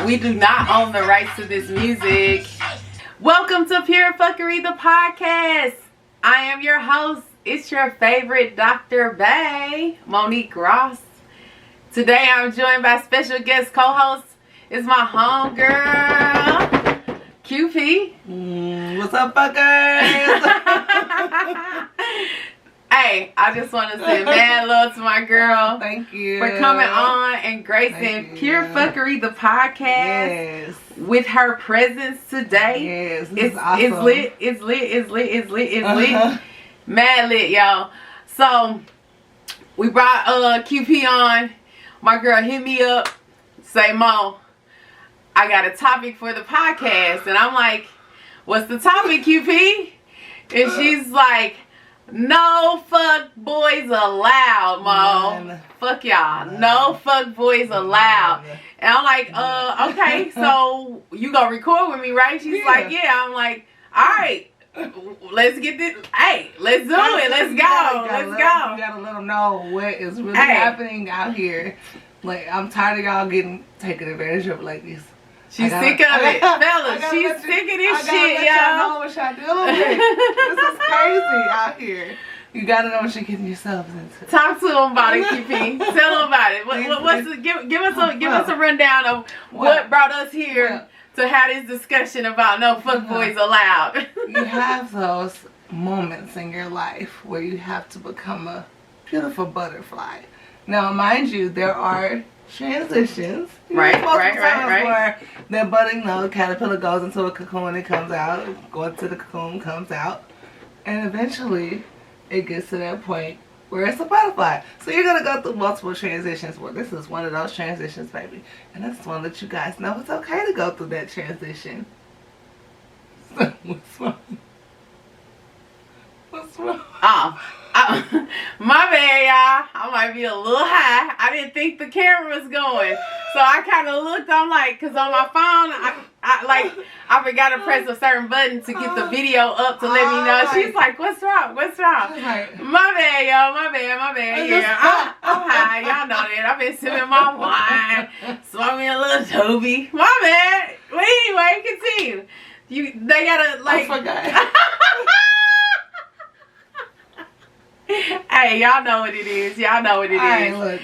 We do not own the rights to this music. Welcome to Pure Fuckery, the podcast. I am your host. It's your favorite Dr. Bay, Monique Ross. Today I'm joined by special guest co-host. It's my homegirl, QP. What's up, fuckers? Hey, I just want to say mad love to my girl. Thank you for coming on and gracing Pure Fuckery, the podcast, with her presence today. Yes, it's awesome. It's lit. It's lit. It's lit. It's lit. It's lit. Mad lit, y'all. So we brought QP on. My girl hit me up, say, Mo, I got a topic for the podcast. And I'm like, what's the topic, QP? And she's like, no fuck boys allowed, Mo. None. Fuck y'all. No fuck boys allowed. And I'm like, okay, so you gonna record with me, right? She's like, yeah. I'm like, all right. Let's get this. Hey, let's do it. Let's go. Let's go. You gotta let them know what is really happening out here. Like, I'm tired of y'all getting taken advantage of like this. She's sick of it, fellas. She's sick of this shit, y'all. I know what y'all dealing with. This is crazy out here. You gotta know what you're getting yourselves into. Talk to them about it, QP. Tell them about it. Give us a rundown of what brought us here to have this discussion about no fuck boys allowed. You have those moments in your life where you have to become a beautiful butterfly. Now, mind you, there are transitions. Right. Where the budding caterpillar goes into a cocoon and comes out, goes to the cocoon, comes out, and eventually it gets to that point where it's a butterfly. So you're gonna go through multiple transitions. Well, this is one of those transitions, baby, and I just want to let you guys know it's okay to go through that transition. So, what's wrong? What's wrong? My bad, y'all. I might be a little high. I didn't think the camera was going, so I kind of looked. I'm like, cause on my phone, I forgot to press a certain button to get the video up to let me know. She's like, "What's wrong? What's wrong?" My bad, y'all. My bad. Yeah, I'm high. Y'all know that. I've been sipping my wine, smoking a little Toby. My bad. Well, anyway, continue. They gotta like. I forgot. Hey, y'all know what it is. Y'all know what it is. Alright, look.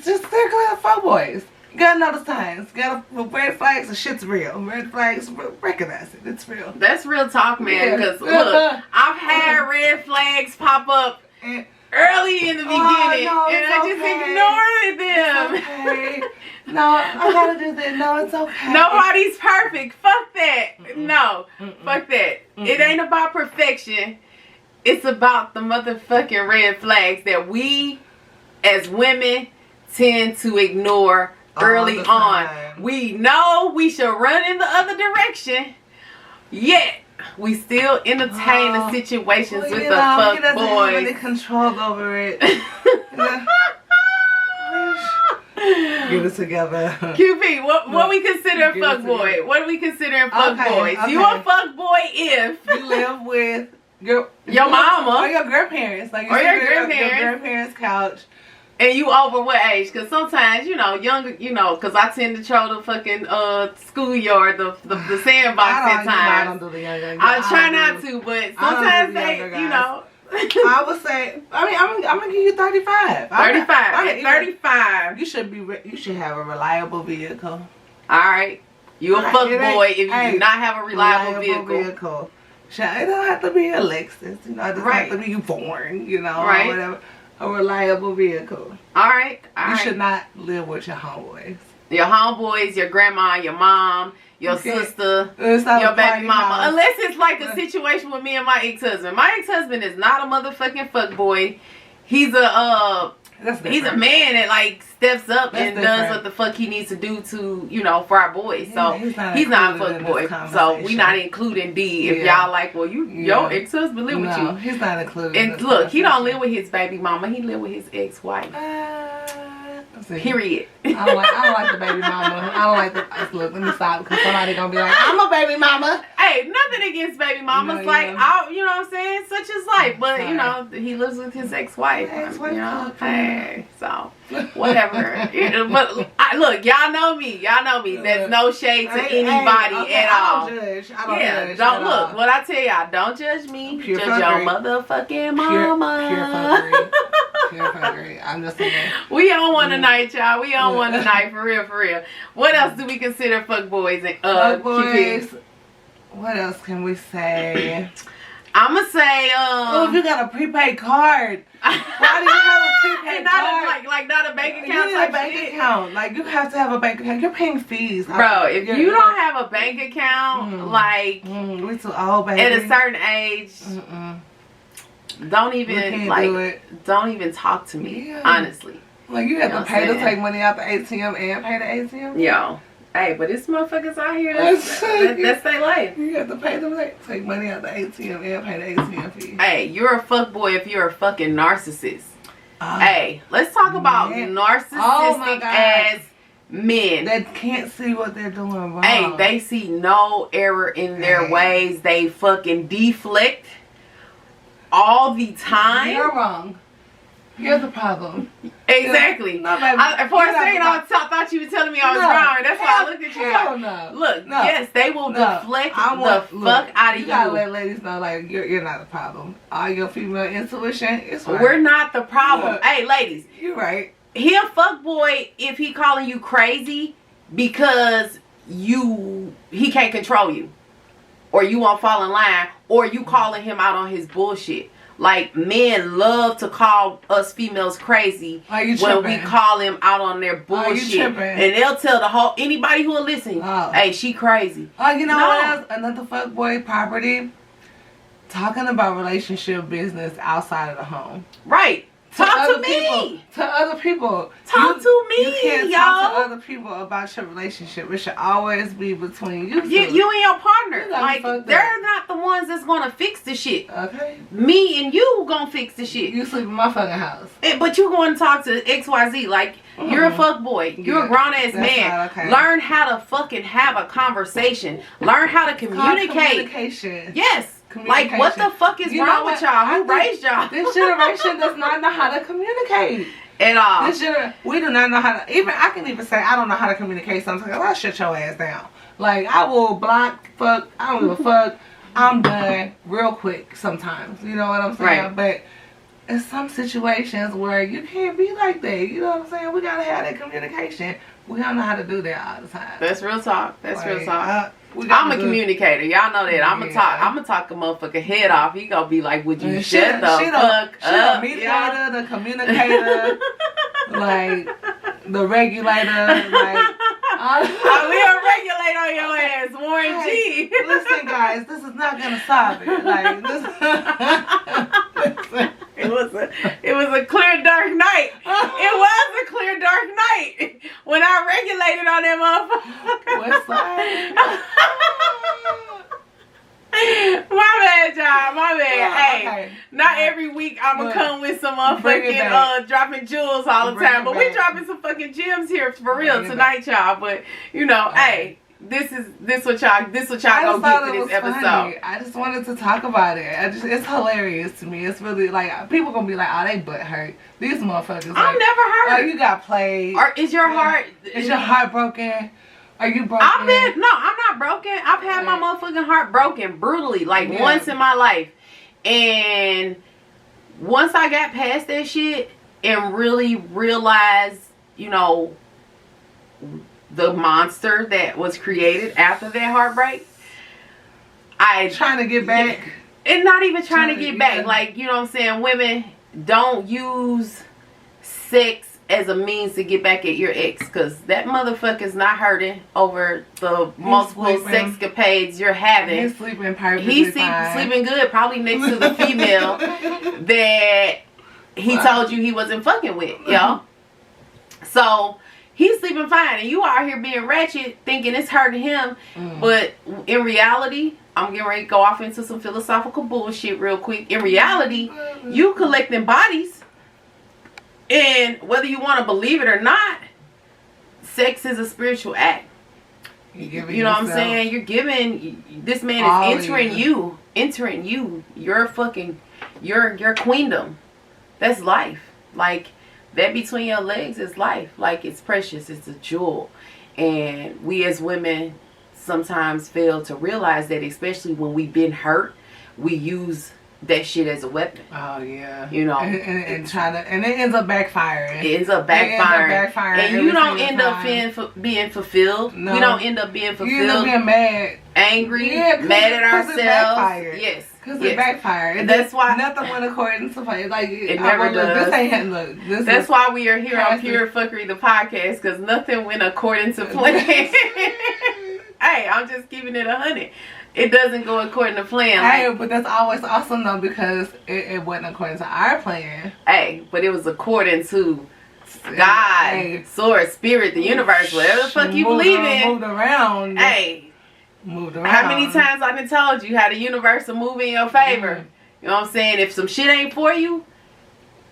Just stay clear of fuckboys. You gotta know the signs. You gotta, red flags, the shit's real. Red flags, recognize it. It's real. That's real talk, man. Because, look, I've had red flags pop up early in the beginning. And I just ignored them. It's okay. No, I gotta do that. No, it's okay. Nobody's perfect. Fuck that. No. Fuck that. It ain't about perfection. It's about the motherfucking red flags that we as women tend to ignore early on. We know we should run in the other direction, yet we still entertain the situations with the fuck he doesn't boys. have any control over it. Get it together. QP, what we consider a fuck boy? What do we consider a fuck boys? You a fuck boy if you live with your mama or your grandparents, like your grandparents' couch, and you over what age? Because sometimes younger, because I tend to troll the fucking schoolyard, the sandbox at times. I try not to, but sometimes I would say, I'm gonna give you 35. 35. You should have a reliable vehicle. All right, you a fuck boy if you do not have a reliable vehicle. It don't have to be a Lexus, it doesn't have to be born, or whatever. A reliable vehicle. Alright. You should not live with your homeboys. Your homeboys, your grandma, your mom, your sister, your baby mama. Unless it's like a situation with me and my ex-husband. My ex-husband is not a motherfucking fuckboy. He's a man that like steps up and does what the fuck he needs to do to, for our boys. So he's not a fuckboy. So we not including D. If y'all like, well, your ex-husband live with you. He's not included. And look, he don't live with his baby mama. He live with his ex-wife. Period. I don't like the baby mama. I don't like the look. Let me stop because somebody gonna be like, I'm a baby mama. Hey, nothing against baby mamas. No, like, yeah. you know what I'm saying? Such is life. But Sorry. you know, he lives with his ex-wife. Ex-wife, You know, okay. hey, so whatever. But look, y'all know me. Y'all know me. There's no shade to anybody at all. I don't judge. I don't judge. Don't look. What I tell y'all, don't judge me. Pure judge fuckery. your motherfucking mama. Pure fuckery. Pure fuckery. I'm just saying. We on one tonight, y'all. We on one tonight, for real, for real. What else do we consider fuckboys and fuckboys? What else can we say? I'ma say, if you got a prepaid card, why do you have a prepaid card? Not a bank account. You need a bank account. Like, you have to have a bank account. You're paying fees, bro. If you don't have a bank account, like, we too old, baby. at a certain age, don't even talk to me. Yeah. Honestly, like, you have to pay to take money out the ATM and pay the ATM. Yo. Hey, but it's motherfuckers out here that's their life. You have to pay them, take money out the ATM and pay the ATM fee. Hey, you're a fuckboy if you're a fucking narcissist. Hey, let's talk about narcissistic ass men that can't see what they're doing wrong. Hey, they see no error in their ways. They fucking deflect all the time. You're wrong. You're the problem. Exactly. No, baby, for a second, I thought you were telling me I was wrong. That's why I looked at you like, no. Look, yes, they will deflect the fuck out of you. You gotta let ladies know, like, you're not the problem. All your female intuition is right. We're not the problem. Look, hey, ladies. You're right. He a fuckboy if he calling you crazy because he can't control you. Or you won't fall in line. Or you calling him out on his bullshit. Like, men love to call us females crazy when we call them out on their bullshit. And they'll tell anybody who will listen, hey, she crazy. Oh, you know what else? Another fuckboy property? Talking about relationship business outside of the home. Right. Talk to me. To other people. Talk to me, You can't talk to other people about your relationship. It should always be between you two. You and your partner. Like, they're not the ones that's going to fix the shit. Okay. Me and you going to fix the shit. You sleep in my fucking house. But you going to talk to XYZ. Like, you're a fuckboy. You're a grown-ass man. Okay. Learn how to fucking have a conversation. Learn how to communicate. Communication. Yes. Like, what the fuck is wrong with y'all? Who raised y'all? This generation does not know how to communicate. At all. We do not know how to, I can even say I don't know how to communicate sometimes. I'll shut your ass down. Like, I will block, fuck, I don't give a fuck. I'm done real quick sometimes. You know what I'm saying? Right. But in some situations where you can't be like that. You know what I'm saying? We gotta have that communication. We don't know how to do that all the time. That's real talk. That's real talk. I'm a communicator. Y'all know that. I'm gonna talk a motherfucker head off. He gonna be like, would you shut the fuck up? She the mediator, the communicator, like the regulator, like we'll regulate on your ass, Warren G. Listen, guys, this is not gonna stop it. Like this. It was a clear dark night. It was a clear dark night when I regulated on that motherfucker. West side. My bad, y'all. My bad. Hey, okay. Not every week I'ma come with some motherfucking dropping jewels all the time. But we dropping some fucking gems here for real tonight, y'all. But you know, hey. This what y'all gonna get for this episode. Funny. I just wanted to talk about it. It's hilarious to me. It's really like people gonna be like, oh, they butt hurt. These motherfuckers. I'm never hurt. Oh, you got played. Or is your heart? Is your heart broken? Are you broken? I'm not broken. I've had my motherfucking heart broken brutally, like once in my life. And once I got past that shit and really realized, you know, the monster that was created after that heartbreak, trying to get back. And not even trying to get back. Like, you know what I'm saying? Women, don't use sex as a means to get back at your ex. Because that motherfucker's not hurting over the multiple sexcapades you're having. He's sleeping perfectly fine. He's sleeping good. Probably next to the female that he told you he wasn't fucking with, yo. So he's sleeping fine, and you out here being ratchet, thinking it's hurting him. But in reality, I'm getting ready to go off into some philosophical bullshit real quick. In reality, you collecting bodies. And whether you want to believe it or not, sex is a spiritual act. You know what I'm saying? You're giving, this man is entering you, your queendom. That's life. Like, that between your legs is life. Like, it's precious. It's a jewel. And we as women sometimes fail to realize that, especially when we've been hurt, we use that shit as a weapon. Oh yeah. You know, and it ends up backfiring. It ends up backfiring. And you don't end up being fulfilled. No. We don't end up being fulfilled. You end up being mad, angry, mad at ourselves. Yes. Because it backfired. And that's why nothing went according to plan. Like, it never does. This ain't look. That's why we are here on Pure Fuckery, the podcast, because nothing went according to plan. Hey, I'm just keeping it 100. It doesn't go according to plan. Hey, but that's always awesome though, because it wasn't according to our plan. Hey, but it was according to God, source, spirit, the universe, whatever the fuck you believe in. Moved around. Hey, moved around. How many times I done told you how the universe will move in your favor? You know what I'm saying? If some shit ain't for you,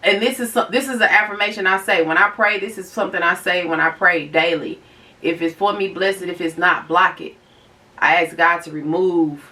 and this is an affirmation I say when I pray. This is something I say when I pray daily. If it's for me, bless it. If it's not, block it. I ask God to remove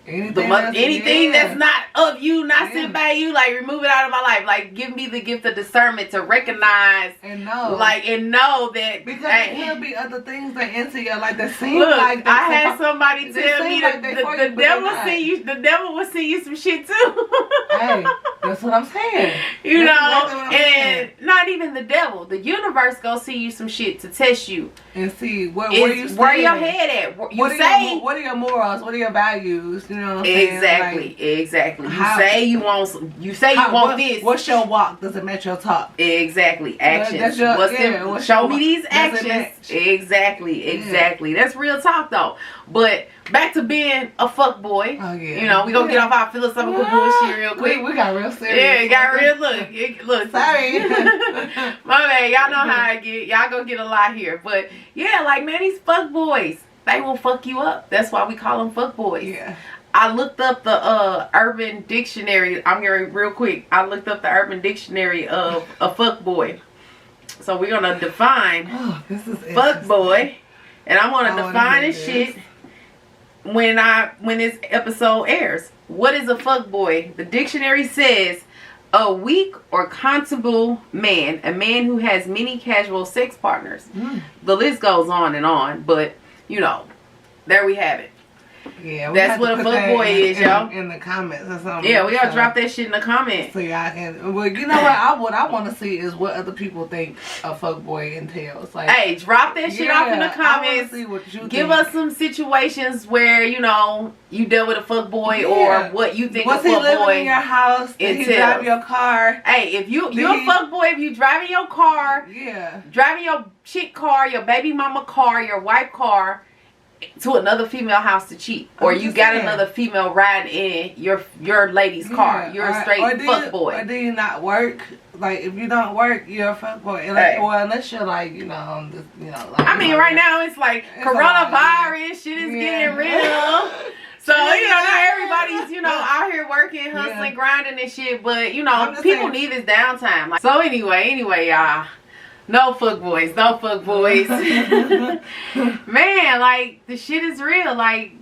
anything that's not of you, not sent by you. Like, remove it out of my life. Like, give me the gift of discernment to recognize and know that, because there could be other things that enter your life that seem like. I had somebody tell me that the devil will see you some shit too. Hey, that's what I'm saying. You know, and not even the devil. The universe go see you some shit to test you and see where your head at. What are your morals? What are your values? You know what I'm exactly, saying? Exactly. You want this. What's your walk? Does it match your talk? Exactly. Actions. Show me these actions. Exactly. That's real talk though. But back to being a fuck boy. Oh yeah. You know, we gonna get off our philosophical bullshit real quick. We got real serious. Yeah, it got real. Look. Sorry. My man, y'all know how I get. Y'all gonna get a lot here. But yeah, like, man, these fuck boys, they will fuck you up. That's why we call them fuck boys. Yeah. I looked up the Urban Dictionary. I'm hearing real quick. I looked up the Urban Dictionary of a fuck boy. So we're gonna define fuck boy, and I'm gonna define this shit when this episode airs. What is a fuck boy? The dictionary says a weak or contemptible man, a man who has many casual sex partners. The list goes on, but you know, there we have it. Yeah, that's what a fuck boy is, y'all. In the comments or something. Yeah, we gotta drop that shit in the comments. So y'all can. Well, you know what I want to see is what other people think a fuck boy entails. Like, hey, drop that shit off in the comments. See what you Give us some situations where you dealt with a fuck boy, or what you think a fuck boy. Was he living in your house? Did he drive your car? Hey, if you're a fuck boy, if you driving your car, driving your chick car, your baby mama car, your wife car, to another female house to cheat, or you got another female riding in your lady's car, you're a straight fuck boy. Or do you not work? Like, if you don't work, you're a fuck boy. Like, well, unless you're like, like, I mean, right now it's like coronavirus, shit is getting real. So, not everybody's, out here working, hustling, grinding and shit, but, people need this downtime. Like, so anyway, y'all. No fuck boys. Man, like, the shit is real. Like,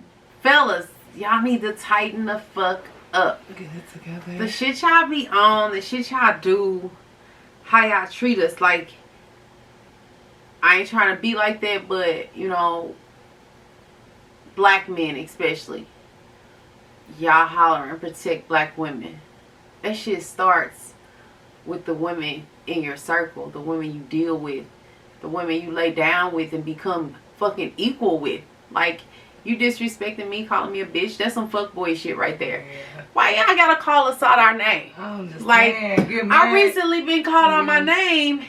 fellas, y'all need to tighten the fuck up. Get it together. The shit y'all be on, the shit y'all do, how y'all treat us. Like, I ain't trying to be like that, but, black men especially, y'all holler and protect black women. That shit starts with the women in your circle, the women you deal with, the women you lay down with and become fucking equal with. Like, you disrespecting me, calling me a bitch, that's some fuckboy shit right there. Yeah. Why y'all gotta call us out our name? Like, I recently been called on my name,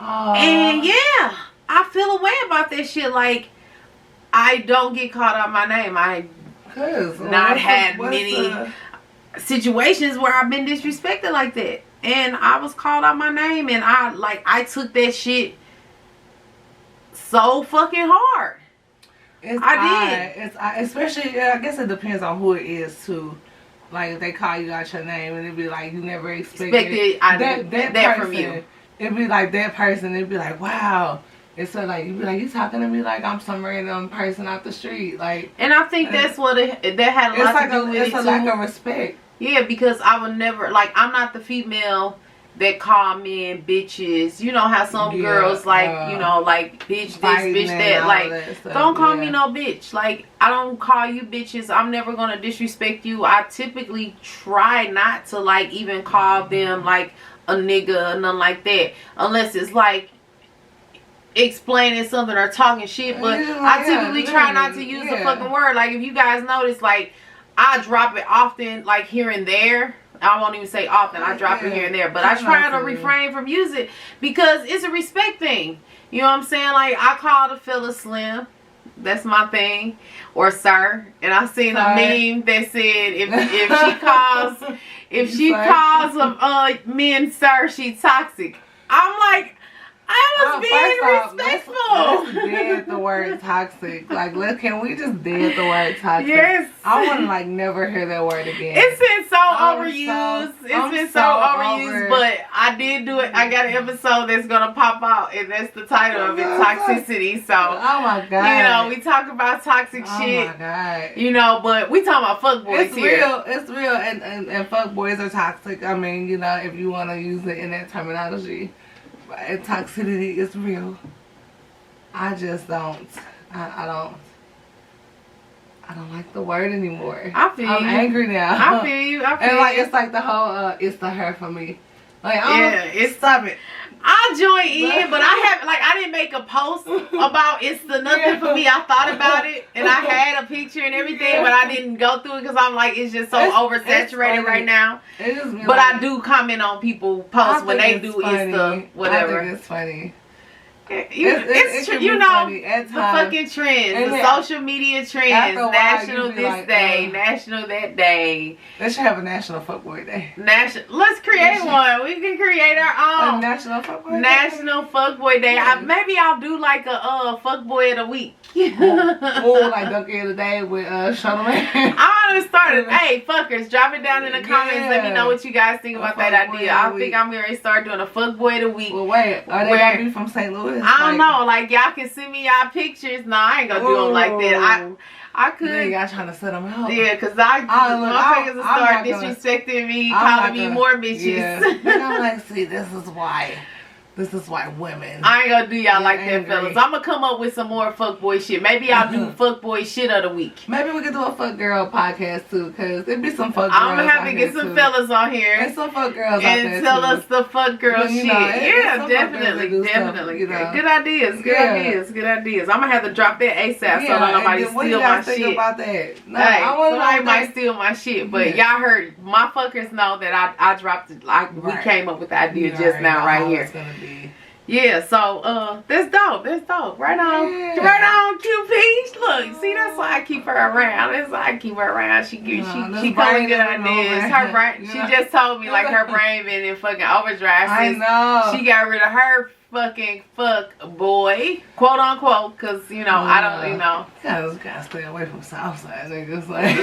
and yeah, I feel a way about that shit. Like, I don't get called out my name. I not had many situations where I've been disrespected like that. And I was called out my name, and I took that shit so fucking hard. I did. Especially, I guess it depends on who it is too. Like if they call you out your name and it'd be like you never expected that from you. It'd be like that person. It'd be like, wow. It's so like you'd be like, you talking to me like I'm some random person off the street, like. And I think that's what that had a lot to do with it too. It's a lack of respect. Yeah, because I would never, like, I'm not the female that call men bitches. You know how some girls like, you know, like bitch this, bitch that. Like, don't call me no bitch. Like, I don't call you bitches. I'm never gonna disrespect you. I typically try not to like even call them like a nigga or nothing like that, unless it's like explaining something or talking shit. But I typically try not to use the fucking word. Like, if you guys notice, like, I drop it often, like here and there. I won't even say often. I drop it here and there. But I try to refrain from using it because it's a respect thing. You know what I'm saying? Like, I call the fella Slim. That's my thing. Or sir. And I seen a meme that said if she calls men sir, she toxic. I'm like, I was being respectful. Let's dead the word toxic. Like, can we just dead the word toxic? Yes. I want to like never hear that word again. It's been so overused. It's been so overused. But I did do it. I got an episode that's gonna pop out, and that's the title of it, toxicity. So, oh my god, you know, we talk about toxic shit. Oh my god, you know, but we talking about fuckboys here. It's real, and fuckboys are toxic. I mean, you know, if you want to use it in that terminology. And toxicity is real. I just don't. I don't like the word anymore. I feel I'm angry now. I feel you. And like it's like the whole it's the her for me. Like stop it. I join in, but I didn't make a post about it's the nothing for me. I thought about it and I had a picture and everything, but I didn't go through it because I'm like, it's just so oversaturated right now. But like, I do comment on people posts when they do it's the whatever. I think it's funny. It's you know, the fucking trends, the social media trends, national this like, day, national that day. They should have a national fuckboy day. Let's create one. We can create our own. A national fuckboy day. National fuckboy day. Maybe I'll do like a fuckboy of the week. Or like Donkey of the day with Charlamagne. I want to start it. Hey, fuckers, drop it down in the comments. Let me know what you guys think about that idea. I think I'm going to start doing a fuckboy of the week. Well, wait, are they going to be from St. Louis? I don't know. Like, y'all can send me y'all pictures. No, I ain't going to do them like that. I could. Then y'all trying to set them out. Yeah, because motherfuckers will start disrespecting me, calling me more bitches. Yeah. And I'm like, see, this is why. This is why women. I ain't gonna do y'all like that, fellas. I'm gonna come up with some more fuckboy shit. Maybe I'll do fuckboy shit of the week. Maybe we could do a fuck girl podcast too, because there'd be some fuck girls. I'm gonna have to get some fellas on here and some fuck girls and tell us the fuck girl shit. Yeah, definitely. Stuff, you know. Good ideas. Good ideas. I'm gonna have to drop that ASAP so nobody steal my shit. Think about that? No, hey, somebody might steal my shit, but y'all heard my fuckers know that I dropped it. We came up with the idea just now right here. It's gonna be. Yeah, so that's dope. That's dope. Right on, QP. Look, see, that's why I keep her around. That's why I keep her around. She coming good ideas. Her brain. She just told me like her brain been in fucking overdrive. I know. She got rid of her fucking fuck boy, quote unquote, because you know I don't, you know. Gotta stay away from Southside niggas. Like.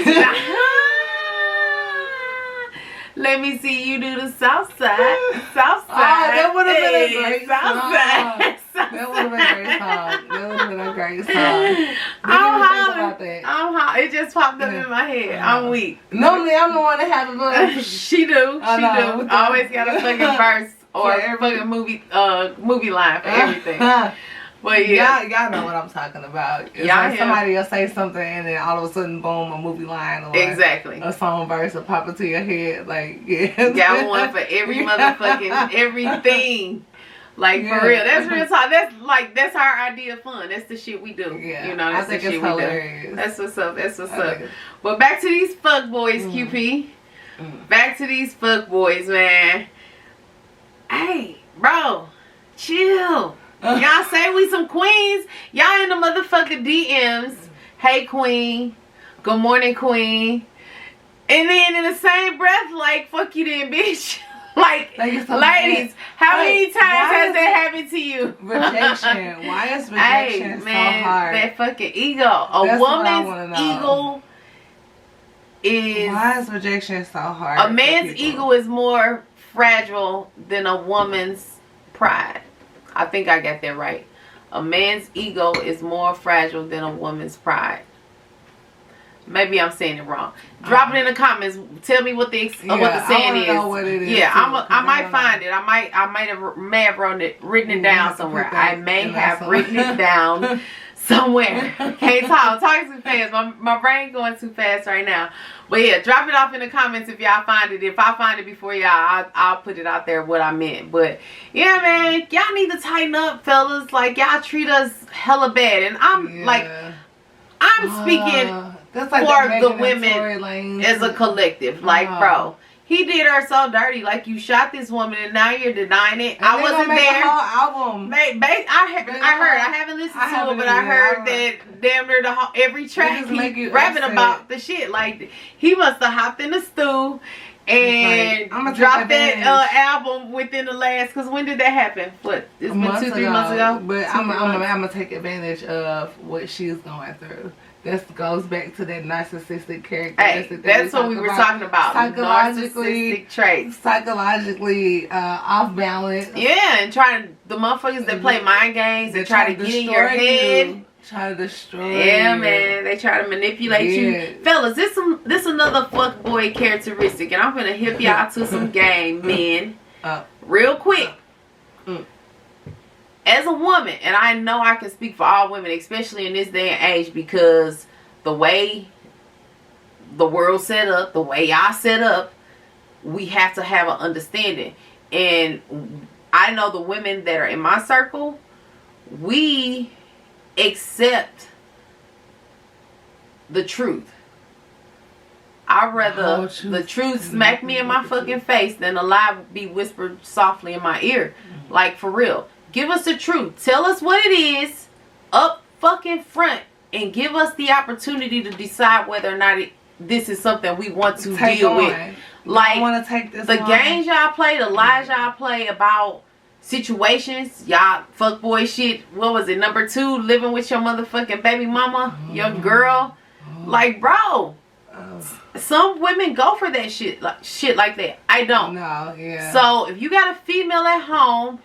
Let me see you do the South Side. South Side. Oh, that would have been a great South song. Side. That would have been a great song. That would have been a great song. I'm hollering. It just popped up in my head. I'm weak. Normally, I'm the one that has a little. She do. Always got a fucking verse or a fucking movie line for everything. But yeah, y'all know what I'm talking about. It's like somebody will say something and then all of a sudden, boom, a movie line or a song verse will pop into your head. Like, got one for every motherfucking everything. Like for real, that's real talk. That's our idea of fun. That's the shit we do. Yeah, you know, that's the shit we do. That's what's up. That's what's up. But back to these fuck boys, QP. Back to these fuck boys, man. Hey, bro, chill. Y'all say we some queens. Y'all in the motherfucking DMs. Hey, queen. Good morning, queen. And then in the same breath, like, fuck you then, bitch. Like ladies, how many times has that happened to you? Rejection. Why is rejection so hard? That fucking ego. A woman's ego is... Why is rejection so hard? A man's ego is more fragile than a woman's pride. I think I got that right. A man's ego is more fragile than a woman's pride. Maybe I'm saying it wrong. Drop it in the comments. Tell me what the saying is. Know what it is. Yeah, I might find it. I may have written it down somewhere. I may have written it down somewhere. Can't talk. Talking too fast. My brain going too fast right now. But yeah, drop it off in the comments if y'all find it. If I find it before y'all, I'll put it out there what I meant. But yeah, man, y'all need to tighten up, fellas. Like, y'all treat us hella bad, and I'm speaking that's like for the women as a collective. Like, bro, he did her so dirty. Like, you shot this woman and now you're denying it. And I wasn't there. A whole album. I haven't listened to it, but I heard that damn near every track he rapping about the shit. Like, he must have hopped in the stew and dropped that album within the last. Because when did that happen? What? It's been 2-3 months ago. But I'm gonna take advantage of what she's going through. This goes back to that narcissistic characteristic. Hey, that's what we were talking about. Narcissistic traits. Psychologically off balance. Yeah, and the motherfuckers that play mind games and try to get in your head. Try to destroy you. Yeah, man. They try to manipulate you. Fellas, this another fuckboy characteristic. And I'm going to hip y'all to some game, men. Real quick. As a woman, and I know I can speak for all women, especially in this day and age, because the way the world's set up, the way I set up, we have to have an understanding. And I know the women that are in my circle, we accept the truth. I'd rather the truth smack me in my fucking face than a lie be whispered softly in my ear. Like, for real. Give us the truth. Tell us what it is up fucking front and give us the opportunity to decide whether or not this is something we want to deal with. Like, I want to take this the games y'all play, the lies y'all play about situations, y'all fuckboy shit. What was it? Number 2, living with your motherfucking baby mama, your girl. Like, bro, some women go for that shit like that. I don't. No, yeah. So if you got a female at home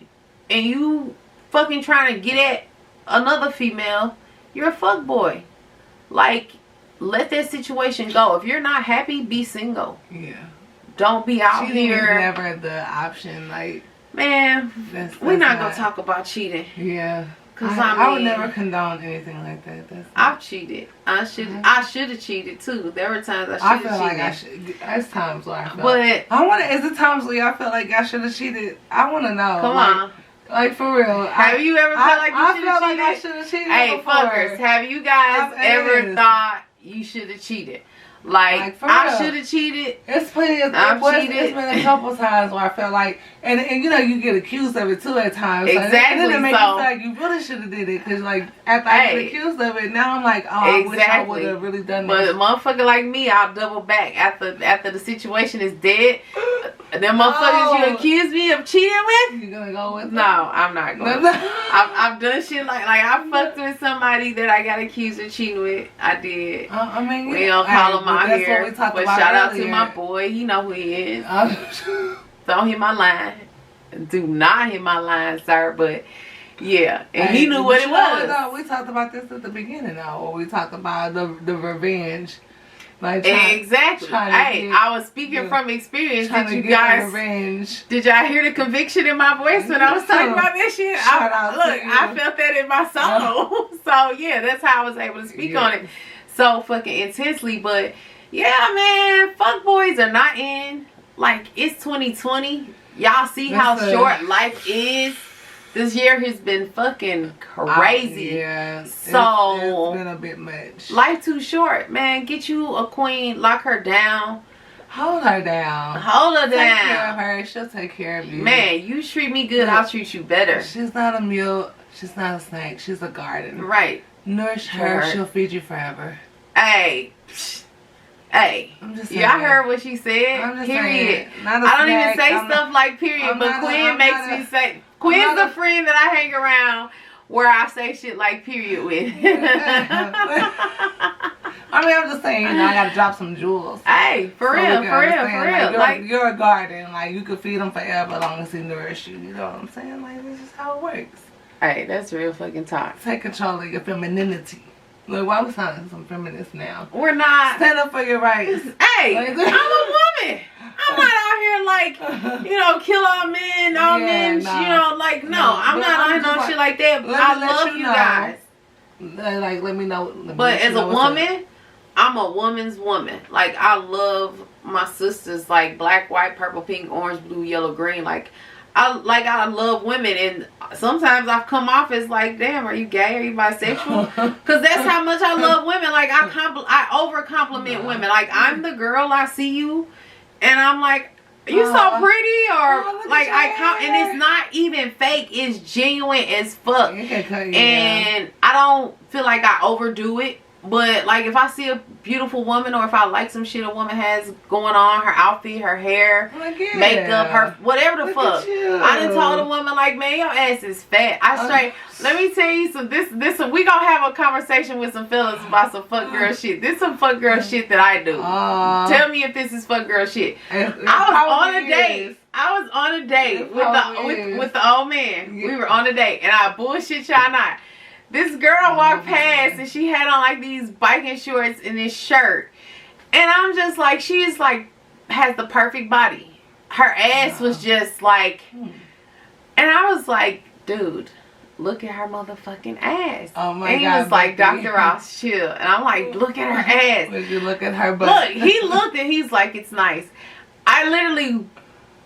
and you fucking trying to get at another female, you're a fuckboy. Like, let that situation go. If you're not happy, be single. Yeah. Don't be out Cheating here. is never the option. Like, man, we're not gonna talk about cheating. Yeah. Cause I would never condone anything like that. I've cheated. I should have cheated too. There were times I should have cheated. Like I should. There's times where I feel. But I want to. Is it times where I feel like I should have cheated? I want to know. Come on. Like, for real. Have you ever felt like you should have cheated? I feel like I should have cheated. Hey, before. fuckers, have you guys ever thought you should have cheated? Like I should have cheated. It's plenty of It's been a couple times where I felt like, and you know, you get accused of it too at times. Exactly. And then it makes you feel like you really should have did it, because like after I get accused of it, now I'm like, oh, I wish I would have really done that. But a motherfucker like me, I'll double back after the situation is dead. Them motherfuckers you accuse me of cheating with, you gonna go with? No, I'm not going. I've done shit like I fucked with somebody that I got accused of cheating with. I did. I mean, we don't call him out here. But shout out to my boy. He know who he is. Don't hit my line. Do not hit my line, sir. But yeah, and he knew what it was. We talked about this at the beginning, though. Or we talked about the revenge. Like exactly. Hey, I was speaking from experience. Did you guys? Did y'all hear the conviction in my voice when I was talking about this shit? I felt that in my soul. So yeah, that's how I was able to speak on it so fucking intensely. But yeah, man, fuck boys are not in. Like, it's 2020. Y'all see how short life is. This year has been fucking crazy. Yeah. So it's been a bit much. Life too short, man. Get you a queen, lock her down. Hold her down. Hold her down. Take care of her. She'll take care of you. Man, you treat me good, I'll treat you better. She's not a meal. She's not a snack. She's a garden. Right. Nourish her. She'll feed you forever. Hey. Hey, y'all heard what she said? Period. I don't even say stuff like period, but Quinn makes me say. Quinn's the friend that I hang around where I say shit like period with. I mean, I'm just saying, you know, I gotta drop some jewels. Hey, for real. Like, you're a garden. Like, you could feed them forever as long as they nourish you. You know what I'm saying? Like, this is how it works. Hey, that's real fucking talk. Take control of your femininity. Look, why we sounding some feminists now? We're not. Stand up for your rights. Hey, I'm a woman. I'm not out here like, you know, kill all men, men, you know, like, no, I'm not out here no shit like that. I love you guys. Like, let me know. But as a woman, I'm a woman's woman. Like, I love my sisters, like, black, white, purple, pink, orange, blue, yellow, green. Like, I love women, and sometimes I've come off as like, damn, are you gay? Are you bisexual? Because that's how much I love women. Like, I over compliment women. Like, I'm the girl, I see you, and I'm like, you so pretty, or like and it's not even fake. It's genuine as fuck, and I don't feel like I overdo it. But like, if I see a beautiful woman, or if I like some shit a woman has going on, her outfit, her hair, makeup, her whatever the fuck, I done told a woman like, man, your ass is fat. I straight. Let me tell you some. This we gonna have a conversation with some fellas about some fuck girl shit. This some fuck girl shit that I do. Tell me if this is fuck girl shit. I was on a date. I was on a date with the old man. We were on a date, and I bullshit y'all not. This girl walked past, and she had on like these biking shorts and this shirt. And I'm just like, she is like, has the perfect body. Her ass was just like, and I was like, dude, look at her motherfucking ass. Oh my God. And he was like, Dr. Ross, chill. And I'm like, look at her ass. Would you look at her butt? Look, he looked and he's like, it's nice. I literally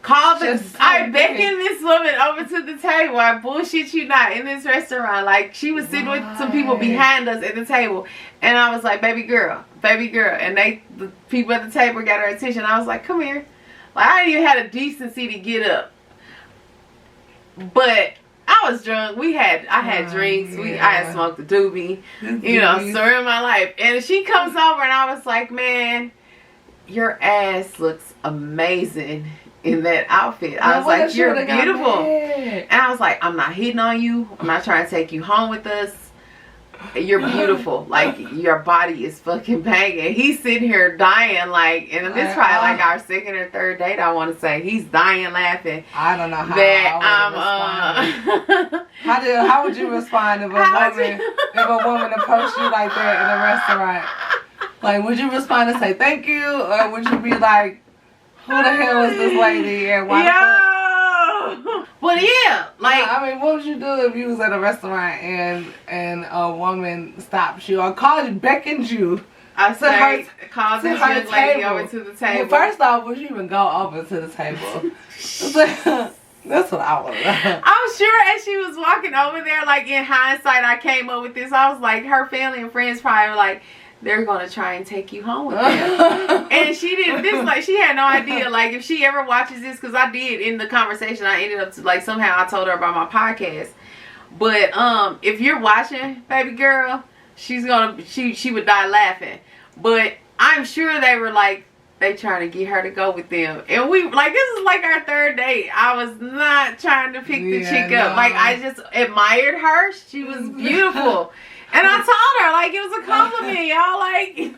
called I beckoned this woman over to the table. I bullshit you not, in this restaurant. Like, she was sitting with some people behind us at the table, and I was like, baby girl, and the people at the table got her attention. I was like, come here. Like, I didn't even have the decency to get up, but I was drunk. I had drinks. I had smoked a doobie, you know, story of my life. And she comes over, and I was like, man, your ass looks amazing in that outfit. I was like, you're beautiful. And I was like, I'm not hitting on you. I'm not trying to take you home with us. You're beautiful. Like, your body is fucking banging. He's sitting here dying, like, and this is probably like our second or third date, I want to say. He's dying laughing. I don't know how that how would you respond if a woman approached you like that in a restaurant? Like, would you respond and say thank you, or would you be like, who the hell is this lady, and why the fuck? Well, yeah, like, I mean, what would you do if you was at a restaurant and a woman stops you or beckons you? I say, call this young lady over to the table. Well, first off, would you even go over to the table? That's what I want to know. I'm sure as she was walking over there, like, in hindsight, I came up with this. I was like, her family and friends probably were like, they're gonna try and take you home with them. And she didn't. This, like, she had no idea. Like, if she ever watches this, because I did in the conversation, I ended up to, like, somehow I told her about my podcast. But if you're watching, baby girl, she's gonna she would die laughing. But I'm sure they were like, they trying to get her to go with them, and we like, this is like our third date. I was not trying to pick the chick up. Like, I just admired her. She was beautiful. And I told her, like, it was a compliment, y'all. Like,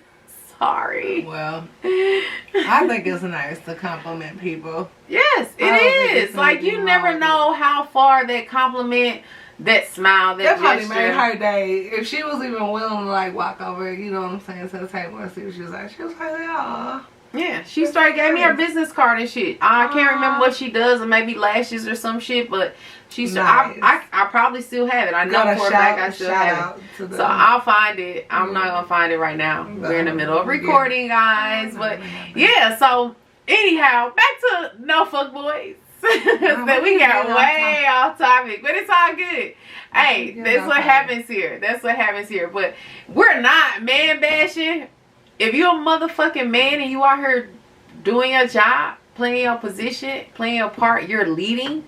sorry. Well, I think it's nice to compliment people. Yes, it is. Like, you never know how far that compliment, that smile, that probably gesture made her day. If she was even willing to, like, walk over, you know what I'm saying, to the table and see what she was like. She was like, aw. Yeah, she started gave me her business card and shit. I can't remember what she does, or maybe lashes or some shit, but she's nice. I probably still have it. I know for a fact I still have it. So I'll find it. I'm not gonna find it right now. We're in the middle of recording, guys. But yeah, so anyhow, back to no fuck boys. We got way off topic, but it's all good. Hey, that's what happens here. That's what happens here. But we're not man bashing. If you're a motherfucking man and you out here doing your job, playing your position, playing your part, you're leading.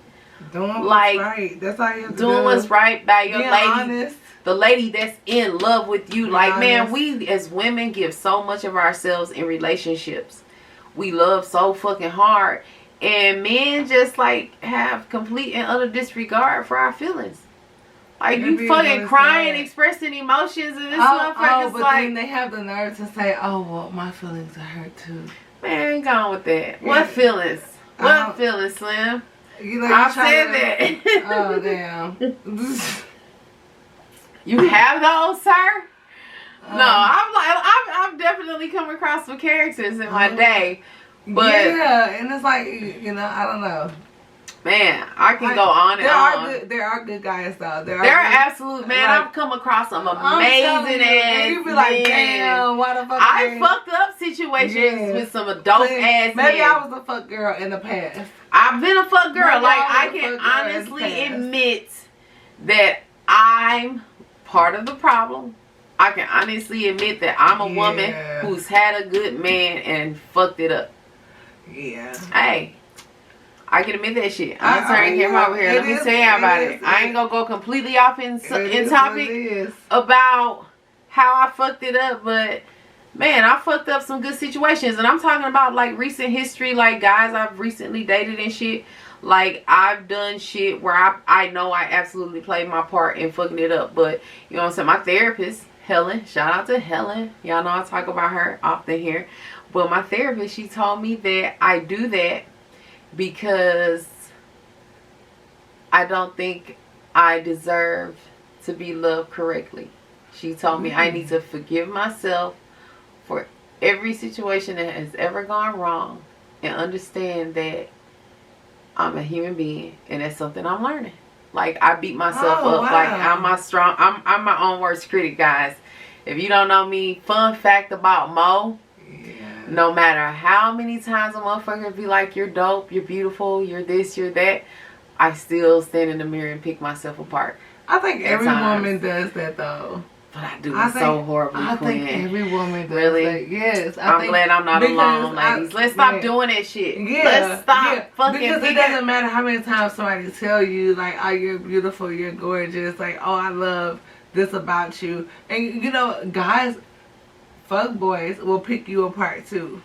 Doing what's right. That's all you have to do. Doing what's right by your lady. Honest. The lady that's in love with you. Like, man, we as women give so much of ourselves in relationships. We love so fucking hard. And men just, like, have complete and utter disregard for our feelings. Like, you fucking crying, expressing emotions, and this motherfucker's but like... then they have the nerve to say, oh, well, my feelings are hurt, too. Man, go on with that. What feelings? What feelings, Slim? I said that. Oh, damn. You have those, sir? No, I've definitely come across some characters in my day. But yeah, and it's like, you know, I don't know. Man, I can go on and on. There are good guys though. There are absolute man. Like, I've come across some amazing ass. You be like, damn, why the fuck? I fucked up situations with some adult ass. Maybe I was a fuck girl in the past. I've been a fuck girl. Like, I can honestly admit that I'm part of the problem. I can honestly admit that I'm a woman who's had a good man and fucked it up. Yeah. Hey. I can admit that shit. I'm turning him over here. Let me tell you about it. I ain't gonna go completely off in topic about how I fucked it up, but man, I fucked up some good situations, and I'm talking about like recent history, like guys I've recently dated and shit. Like, I've done shit where I know I absolutely played my part in fucking it up, but you know what I'm saying? My therapist, Helen, shout out to Helen. Y'all know I talk about her often here, but my therapist, she told me that I do that because I don't think I deserve to be loved correctly. She told me I need to forgive myself for every situation that has ever gone wrong and understand that I'm a human being and that's something I'm learning. Like, I beat myself up. Wow. Like, I'm my own worst critic, guys. If you don't know me, fun fact about Mo. No matter how many times a motherfucker be like, you're dope, you're beautiful, you're this, you're that, I still stand in the mirror and pick myself apart. I think every woman does that though. But I do it so horribly. I think every woman does really? That. Yes. I'm glad I'm not alone, ladies. Let's stop doing that shit. Yeah. Let's stop fucking. Because it doesn't matter how many times somebody tell you, like, oh, you're beautiful, you're gorgeous, like, oh, I love this about you. And, you know, guys... Fuck boys will pick you apart too.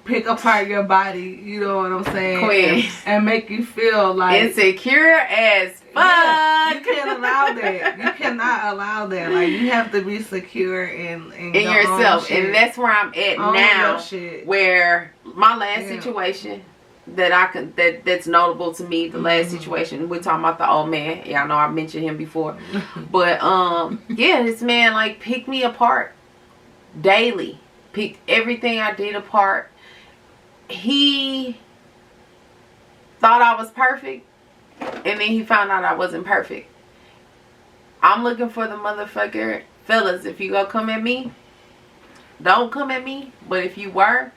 Pick apart your body, you know what I'm saying? Queen. And make you feel like insecure as fuck. Yeah, you can't allow that. You cannot allow that. Like, you have to be secure in yourself. And that's where I'm at now. Where my last situation that that's notable to me, the last situation, we're talking about the old man. Y'all know I mentioned him before. But yeah, this man like picked me apart. Daily. Picked everything I did apart. He thought I was perfect, and then he found out I wasn't perfect. I'm looking for the motherfucker. Fellas, if you go come at me, don't come at me. But if you were,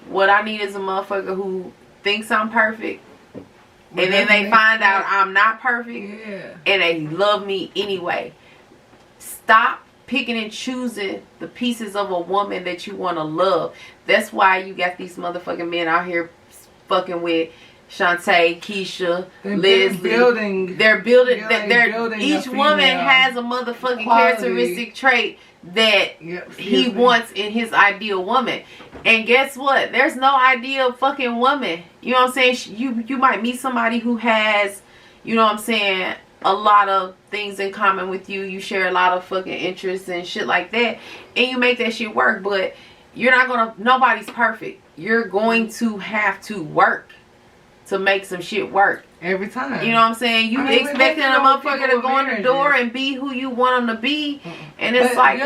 what I need is a motherfucker who thinks I'm perfect, and then they find out I'm not perfect, and they love me anyway. Stop picking and choosing the pieces of a woman that you want to love. That's why you got these motherfucking men out here fucking with Shantae, Keisha, Leslie. They're building. Each woman has a motherfucking characteristic trait that he wants in his ideal woman. And guess what? There's no ideal fucking woman. You know what I'm saying? You might meet somebody who has, you know what I'm saying, a lot of things in common with you. You share a lot of fucking interests and shit like that, and you make that shit work. But you're not gonna, nobody's perfect. You're going to have to work to make some shit work every time. You know what I'm saying? You expecting a motherfucker to go in the door and be who you want them to be, and it's but like,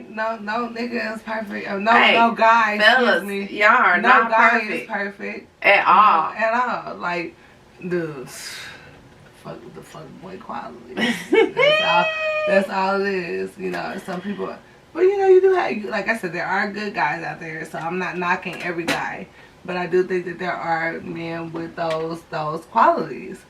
no nigga is perfect. No guy, fellas, y'all are not perfect. No guy is perfect at all. At all. Like, dude, the fuck boy quality. That's all it is. You know, some people, but you know, you do have, like I said, there are good guys out there. So I'm not knocking every guy, but I do think that there are men with those qualities.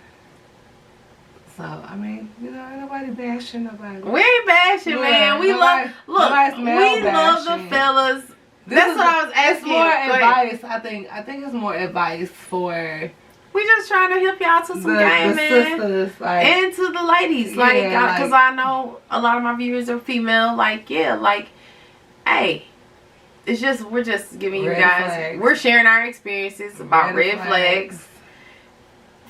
So I mean, you know, ain't nobody bashing nobody. We ain't bashing, man. We love the fellas. That's what I was asking. It's more advice. I think it's more advice for. We just trying to help y'all to some game, man. Sisters, like, and to the ladies, because I know a lot of my viewers are female. Like, hey, it's just, we're just giving you guys, we're sharing our experiences about red flags,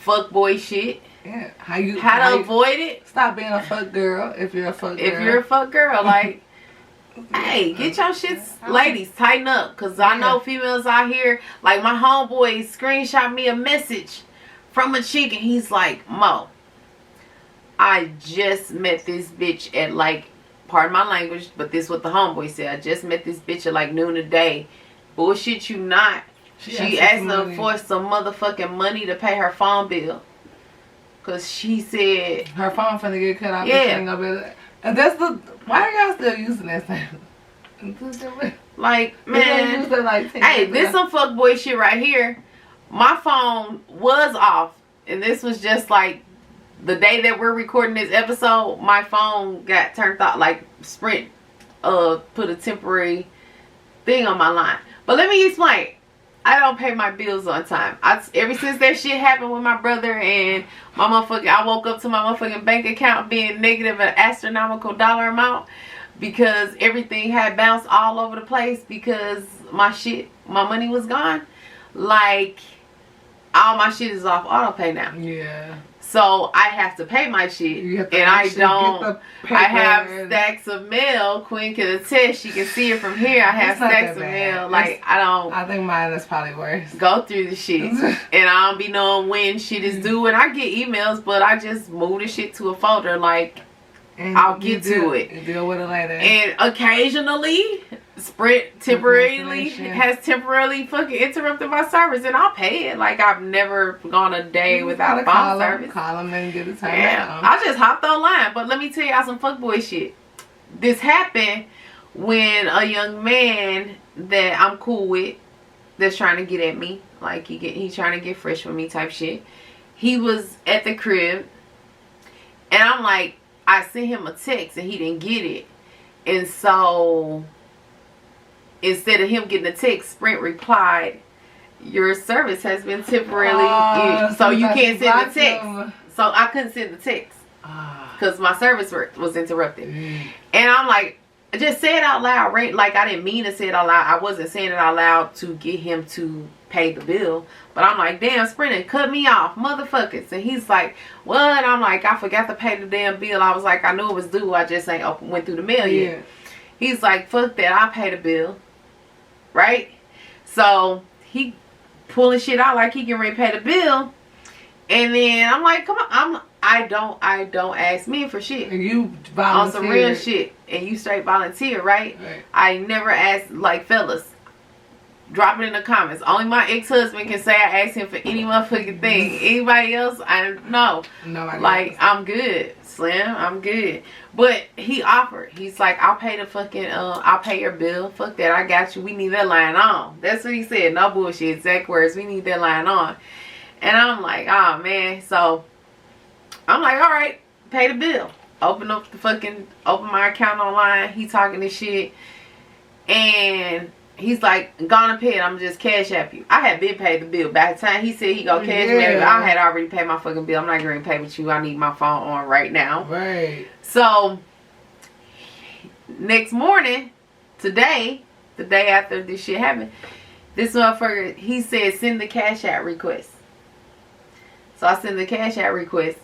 fuckboy shit, Yeah. How to avoid it. Stop being a fuck girl if you're a fuck girl. If you're a fuck girl, like, hey, get your shits, ladies, tighten up. Because I know females out here, like my homeboy screenshot me a message from a chick and he's like, Mo, I just met this bitch at like, pardon my language, but this is what the homeboy said. I just met this bitch at like noon today. Bullshit you not. She asked her for some motherfucking money to pay her phone bill. Because she said... her phone finna get cut off. Yeah. And that's the... why are y'all still using that thing? Like, man... hey, this some fuckboy shit right here. My phone was off. And this was just like... the day that we're recording this episode, my phone got turned off. Like, Sprint put a temporary thing on my line. But let me explain. I don't pay my bills on time. Ever since that shit happened with my brother and my motherfucking... I woke up to my motherfucking bank account being negative an astronomical dollar amount because everything had bounced all over the place because my money was gone. Like, all my shit is off auto pay now. Yeah. So I have to pay my shit, and I don't. I have stacks of mail. Queen can attest. She can see it from here. I have stacks of mail. Like, I don't. I think mine is probably worse. Go through the shit, and I don't be knowing when shit is due. And I get emails, but I just move the shit to a folder. Like, and I'll get to it. You deal with it later. And occasionally, Sprint has temporarily fucking interrupted my service, and I'll pay it. Like, I've never gone a day without phone service. Call them and get it turned down. I just hopped online. But let me tell y'all some fuckboy shit. This happened when a young man that I'm cool with, that's trying to get at me, like he's trying to get fresh with me type shit. He was at the crib, and I'm like, I sent him a text and he didn't get it. And so instead of him getting a text, Sprint replied, your service has been temporarily so you can't send the text. So I couldn't send the text because my service was interrupted. And I'm like, just say it out loud, right? Like, I didn't mean to say it out loud. I wasn't saying it out loud to get him to pay the bill. But I'm like, damn, Sprint cut me off, motherfuckers. And he's like, what? And I'm like, I forgot to pay the damn bill. I was like, I knew it was due. I just ain't went through the mail yet. He's like, fuck that. I'll pay the bill. Right? So he pulling shit out like he can repay the bill. And then I'm like, come on. I don't ask men for shit. And you volunteer. On some real shit. And you straight volunteer, right? I never ask, like, fellas. Drop it in the comments. Only my ex-husband can say I asked him for any motherfucking thing. Anybody else, I know. Nobody like, else. I'm good, Slim. I'm good. But he offered. He's like, I'll pay the fucking, I'll pay your bill. Fuck that. I got you. We need that line on. That's what he said. No bullshit. Exact words. We need that line on. And I'm like, oh, man. So, I'm like, all right. Pay the bill. Open my account online. He talking this shit. And he's like, gonna pay it. I'm just cash app you. I had been paid the bill. By the time he said he go cash me, I had already paid my fucking bill. I'm not going to pay with you. I need my phone on right now. Right. So, next morning, today, the day after this shit happened, this motherfucker, he said, send the cash app request. So, I sent the cash app request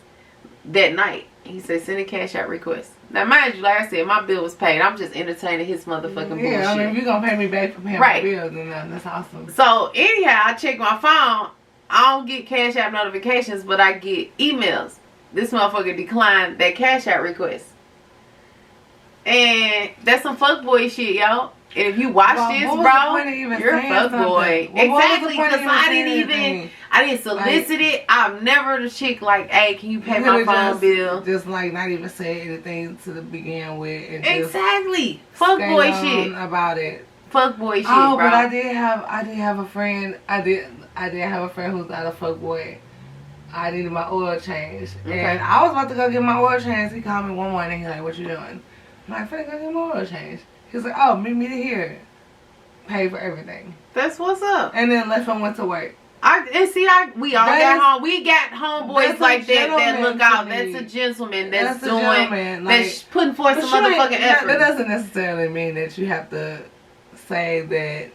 that night. He said, send a cash out request. Now, mind you, like I said, my bill was paid. I'm just entertaining his motherfucking bullshit. Yeah, I mean, if you're going to pay me back for paying my bill, then that's awesome. So, anyhow, I check my phone. I don't get cash app notifications, but I get emails. This motherfucker declined that cash out request. And that's some fuckboy shit, yo. And if you watch this, bro, you're a fuckboy. Exactly, because I didn't solicit it. I'm never the chick like, hey, can you pay my phone bill? Just like not even say anything to begin with. And exactly. Fuckboy shit. About it. Fuckboy shit, bro. But I did have a friend. I did have a friend who's not a fuckboy. I needed my oil changed. Okay. And I was about to go get my oil changed. He called me one morning. He's like, what you doing? I'm like, finna go get my oil changed. He was like, oh, meet me here. Pay for everything. That's what's up. And then left and went to work. We got homeboys like that look out. That's a gentleman that's putting forth some motherfucking effort. That doesn't necessarily mean that you have to say that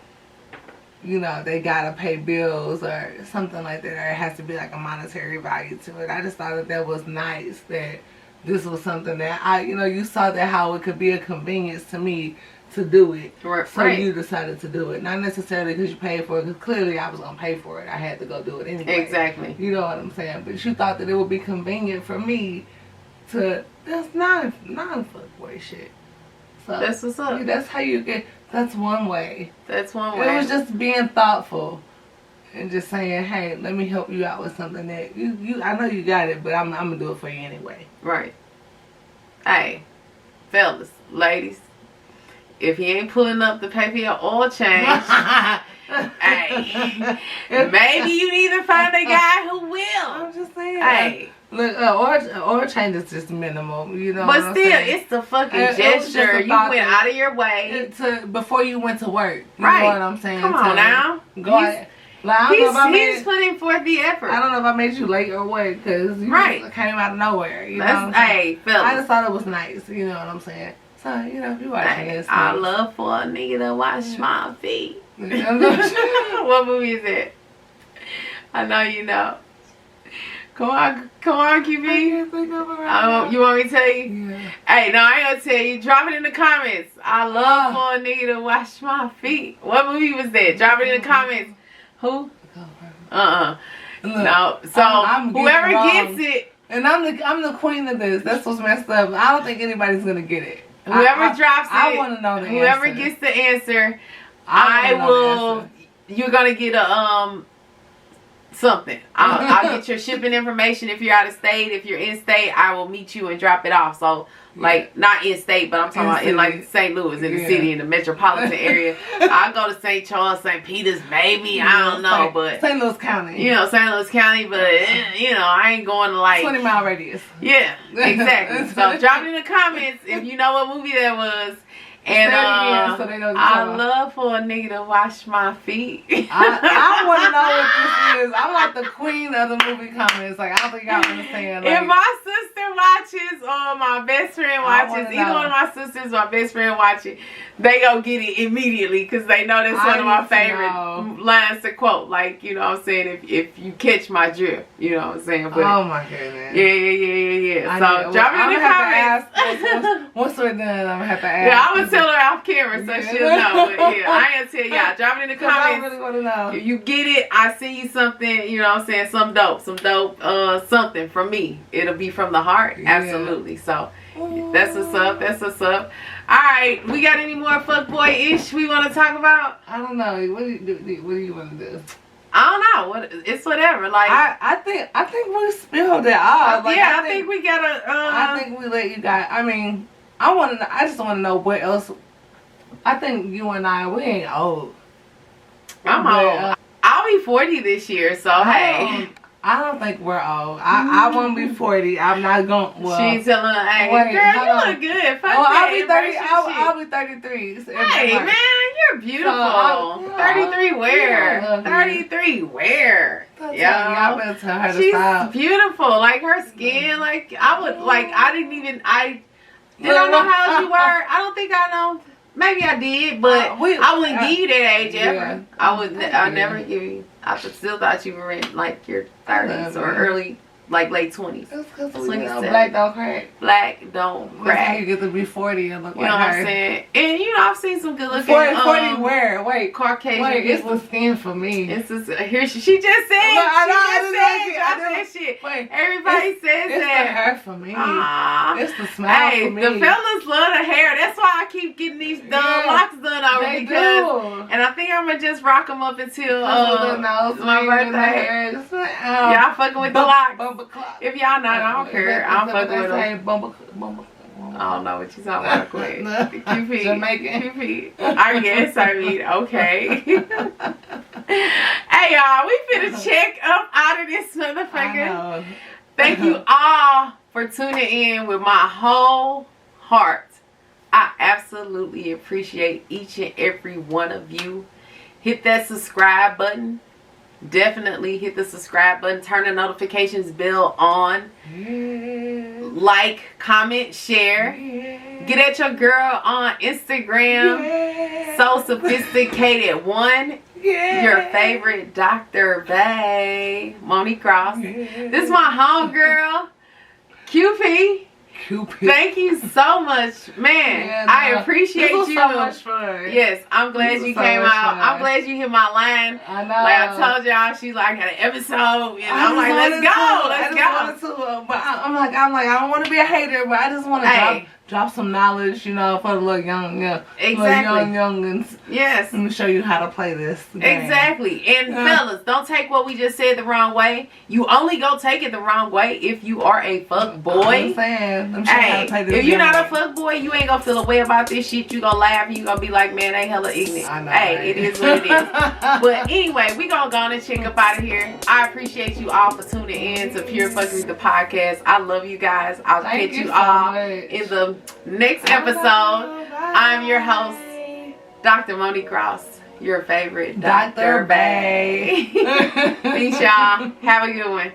you know, they gotta pay bills or something like that, or it has to be like a monetary value to it. I just thought that was nice that this was something that you saw that how it could be a convenience to me to do it. Right. So you decided to do it. Not necessarily because you paid for it, because clearly I was going to pay for it. I had to go do it anyway. Exactly. You know what I'm saying? But you thought that it would be convenient for me to, that's non-fuckboy shit. So that's what's up. That's how you get, that's one way. That's one way. It was just being thoughtful and just saying, hey, let me help you out with something that, I know you got it, but I'm going to do it for you anyway. Right. Hey, fellas, ladies. If he ain't pulling up to pay for your oil change, hey, maybe you need to find a guy who will. I'm just saying. Hey. Look, oil change is just minimal, you know. But still, it's the fucking gesture. You went out of your way. Before you went to work. You right. know what I'm saying? Come on now. He's putting forth the effort. I don't know if I made you late or what, because you just came out of nowhere. You know hey, fellas. I just thought it was nice, you know what I'm saying? So, if you watching this. I love for a nigga to wash my feet. What movie is it? I know you know. Come on, QB. You want me to tell you? Yeah. Hey, no, I ain't gonna tell you. Drop it in the comments. I love for a nigga to wash my feet. What movie was that? Drop it in the comments. Who? No. So whoever gets it. And I'm the queen of this. That's what's messed up. I don't think anybody's gonna get it. Whoever drops it, I want to know the whoever answer. gets the answer, I will. You're gonna get a something. I'll get your shipping information if you're out of state. If you're in state, I will meet you and drop it off. So like not in state, but I'm talking about in like St. Louis, in the city, in the metropolitan area. I'll go to St. Charles, St. Peter's, maybe. I don't know, but St. Louis County. St. Louis County, but I ain't going to like 20-mile radius. Yeah, exactly. So drop it in the comments if you know what movie that was. And so they know I love for a nigga to wash my feet. I want to know what this is. I'm like the queen of the movie comments. Like, I don't think y'all understand. Like, if my sister watches or my best friend watches, either one of my sisters, my best friend watches, they go get it immediately because they know that's one of my favorite lines to quote. Like, you know what I'm saying? If you catch my drift, you know what I'm saying? But oh my goodness. Yeah. So drop it in the comments. Once we're done, I'm gonna have to ask. Yeah, I'm gonna tell her off camera so she'll know. But yeah, I ain't gonna tell y'all. Drop it in the comments. I really want to know. If you get it, I see you something, you know what I'm saying, some dope, something from me. It'll be from the heart. Yeah. Absolutely. So that's what's up. Alright, we got any more fuckboy-ish we want to talk about? I don't know. What do you want to do? I don't know. It's whatever. Like I think we spilled it all. Like, yeah, I think we gotta I think we let you guys. I mean, I just want to know what else. I think you and we ain't old. I'm old. I'll be 40 this year, so hey. I don't think we're old. I won't be 40. I'm not going. Well, she's telling her, hey, girl, you look good. Fuck I'll be 30. I'll be 33. So hey, man, you're beautiful. 33 where? 33 where? Y'all better tell her to she's stop. Beautiful. Like her skin. Like I didn't even. I know how old you were. I don't think I know. Maybe I did, but I wouldn't give you that age ever. I never give you. I still thought you were in like your 30s or early, like late 20s. That's because black don't crack. Black don't crack. That's how you get to be 40 and look like her. You know what I'm saying? And I've seen some good looking 40 where? Wait, Caucasian it's people. the skin for me. It's just, here she just said. I said shit. Wait, everybody says it's that. It's the hair for me. It's the smile for me. The fellas love the hair. That's why I keep getting these locks done over because. And I think I'm gonna just rock them up until my birthday. Y'all fucking with the locks. If y'all not, I don't care. I'm fucking with them. I don't know what you talking about. Quick. QP. Jamaican. QP. I guess. I mean, okay. Hey, y'all. We finna check up out of this motherfucker. Thank you all for tuning in with my whole heart. I absolutely appreciate each and every one of you. Hit that subscribe button. Definitely hit the subscribe button. Turn the notifications bell on. Like, comment, share. Get at your girl on Instagram. So Sophisticated 1. Yeah. Your favorite Dr. Bay, Monique Ross. Yeah. This is my homegirl, QP. Cupid. Thank you so much, man. Yeah, I no, appreciate this was you. so much fun. Yes, I'm glad This was you so came much out. fun. I'm glad you hit my line. I know. Like I told y'all, she's like, I got an episode, and I'm like, let's go, let's go. But I'm like, I don't want to be a hater, but I just want to drop some knowledge, you know, for the little Exactly. youngins. Yes. Let me show you how to play this game. Exactly. And fellas, don't take what we just said the wrong way. You only go take it the wrong way if you are a fuck boy. I'm saying, let me show you how to play this if you're game. not a fuck boy, you ain't gonna feel a way about this shit. You gonna laugh and you gonna be like, man, they hella ignorant. I know, Hey, right? it is what it is. But anyway, we gonna go on and check up out of here. I appreciate you all for tuning in to Pure Fuckery the podcast. I love you guys. I'll catch you all in the next episode. I'm your host, Dr. Monique Ross, your favorite Dr. Bay. Peace, y'all. Have a good one.